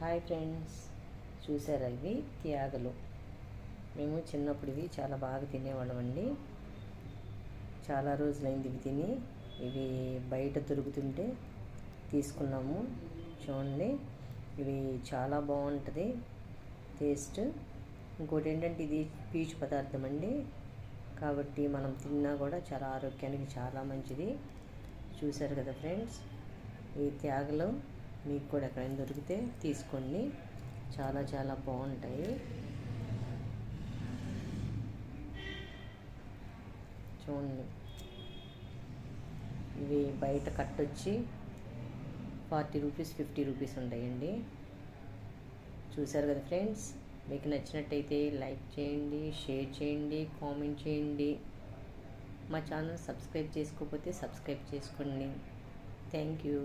Hi friends, చూసారా ఇవి త్యాగలు. మేము చిన్నప్పుడు ఇవి చాలా బాగా తినేవాళ్ళం అండి. చాలా రోజులైంది ఇవి తిని. ఇవి బయట దొరుకుతుంటే తీసుకున్నాము. చూడండి, ఇవి చాలా బాగుంటుంది టేస్ట్. ఇంకోటి ఏంటంటే ఇది పీచు పదార్థం అండి, కాబట్టి మనం తిన్నా కూడా చాలా ఆరోగ్యానికి చాలా మంచిది. చూసారు కదా ఫ్రెండ్స్, ఈ త్యాగలు మీకు కూడా ఎక్కడైనా దొరికితే తీసుకోండి, చాలా చాలా బాగుంటాయి. చూడండి, ఇవి బయట కట్టొచ్చి 40 రూపీస్ 50 రూపీస్ ఉంటాయండి. చూసారు కదా ఫ్రెండ్స్, మీకు నచ్చినట్టయితే లైక్ చేయండి, షేర్ చేయండి, కామెంట్ చేయండి. మా ఛానల్ సబ్స్క్రైబ్ చేసుకోకపోతే సబ్స్క్రైబ్ చేసుకోండి. Thank you.